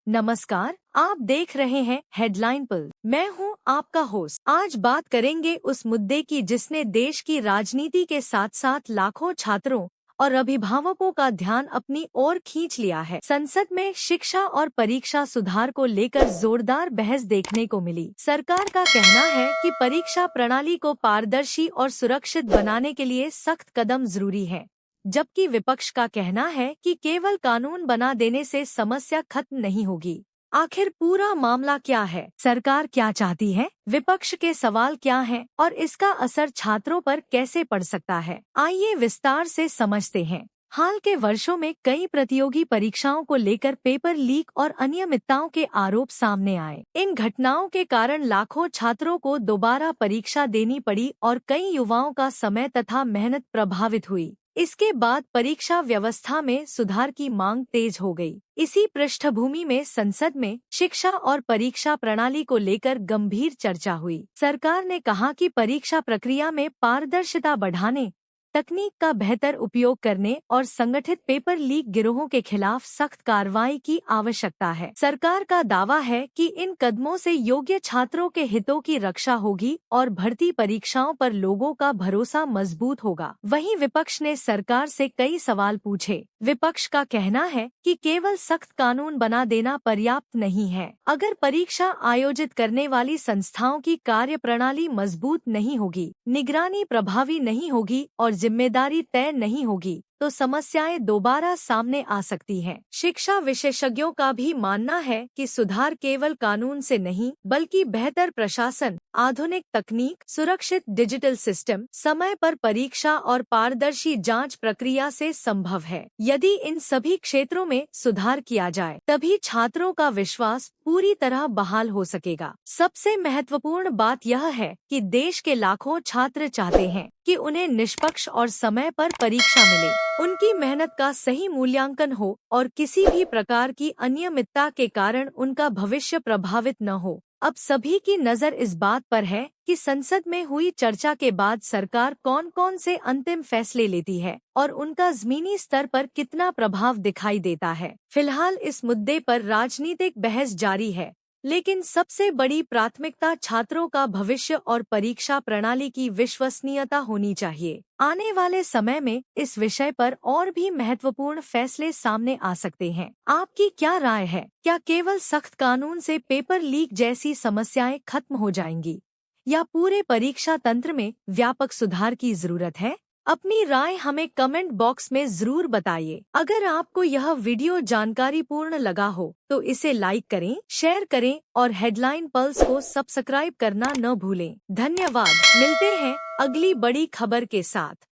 नमस्कार, आप देख रहे हैं हेडलाइन पल। मैं हूं आपका होस्ट। आज बात करेंगे उस मुद्दे की जिसने देश की राजनीति के साथ साथ लाखों छात्रों और अभिभावकों का ध्यान अपनी ओर खींच लिया है। संसद में शिक्षा और परीक्षा सुधार को लेकर जोरदार बहस देखने को मिली। सरकार का कहना है कि परीक्षा प्रणाली को पारदर्शी और सुरक्षित बनाने के लिए सख्त कदम जरूरी है, जबकि विपक्ष का कहना है कि केवल कानून बना देने से समस्या खत्म नहीं होगी। आखिर पूरा मामला क्या है? सरकार क्या चाहती है? विपक्ष के सवाल क्या हैं? और इसका असर छात्रों पर कैसे पड़ सकता है? आइए विस्तार से समझते हैं। हाल के वर्षों में कई प्रतियोगी परीक्षाओं को लेकर पेपर लीक और अनियमितताओं के आरोप सामने आए। इन घटनाओं के कारण लाखों छात्रों को दोबारा परीक्षा देनी पड़ी और कई युवाओं का समय तथा मेहनत प्रभावित हुई। इसके बाद परीक्षा व्यवस्था में सुधार की मांग तेज हो गई। इसी पृष्ठभूमि में संसद में शिक्षा और परीक्षा प्रणाली को लेकर गंभीर चर्चा हुई। सरकार ने कहा कि परीक्षा प्रक्रिया में पारदर्शिता बढ़ाने, तकनीक का बेहतर उपयोग करने और संगठित पेपर लीक गिरोहों के खिलाफ सख्त कार्रवाई की आवश्यकता है। सरकार का दावा है कि इन कदमों से योग्य छात्रों के हितों की रक्षा होगी और भर्ती परीक्षाओं पर लोगों का भरोसा मजबूत होगा। वहीं विपक्ष ने सरकार से कई सवाल पूछे। विपक्ष का कहना है कि केवल सख्त कानून बना देना पर्याप्त नहीं है। अगर परीक्षा आयोजित करने वाली संस्थाओं की कार्यप्रणाली मजबूत नहीं होगी, निगरानी प्रभावी नहीं होगी और जिम्मेदारी तय नहीं होगी, तो समस्याएं दोबारा सामने आ सकती हैं। शिक्षा विशेषज्ञों का भी मानना है कि सुधार केवल कानून से नहीं, बल्कि बेहतर प्रशासन, आधुनिक तकनीक, सुरक्षित डिजिटल सिस्टम, समय पर परीक्षा और पारदर्शी जांच प्रक्रिया से संभव है। यदि इन सभी क्षेत्रों में सुधार किया जाए, तभी छात्रों का विश्वास पूरी तरह बहाल हो सकेगा। सबसे महत्वपूर्ण बात यह है कि देश के लाखों छात्र चाहते हैं कि उन्हें निष्पक्ष और समय पर परीक्षा मिले, उनकी मेहनत का सही मूल्यांकन हो और किसी भी प्रकार की अनियमितता के कारण उनका भविष्य प्रभावित न हो। अब सभी की नजर इस बात पर है कि संसद में हुई चर्चा के बाद सरकार कौन कौन से अंतिम फैसले लेती है और उनका जमीनी स्तर पर कितना प्रभाव दिखाई देता है। फिलहाल इस मुद्दे पर राजनीतिक बहस जारी है, लेकिन सबसे बड़ी प्राथमिकता छात्रों का भविष्य और परीक्षा प्रणाली की विश्वसनीयता होनी चाहिए। आने वाले समय में इस विषय पर और भी महत्वपूर्ण फैसले सामने आ सकते हैं। आपकी क्या राय है? क्या केवल सख्त कानून से पेपर लीक जैसी समस्याएं खत्म हो जाएंगी, या पूरे परीक्षा तंत्र में व्यापक सुधार की जरूरत है? अपनी राय हमें कमेंट बॉक्स में जरूर बताइए। अगर आपको यह वीडियो जानकारीपूर्ण लगा हो तो इसे लाइक करें, शेयर करें और हेडलाइन पल्स को सब्सक्राइब करना न भूलें। धन्यवाद। मिलते हैं अगली बड़ी खबर के साथ।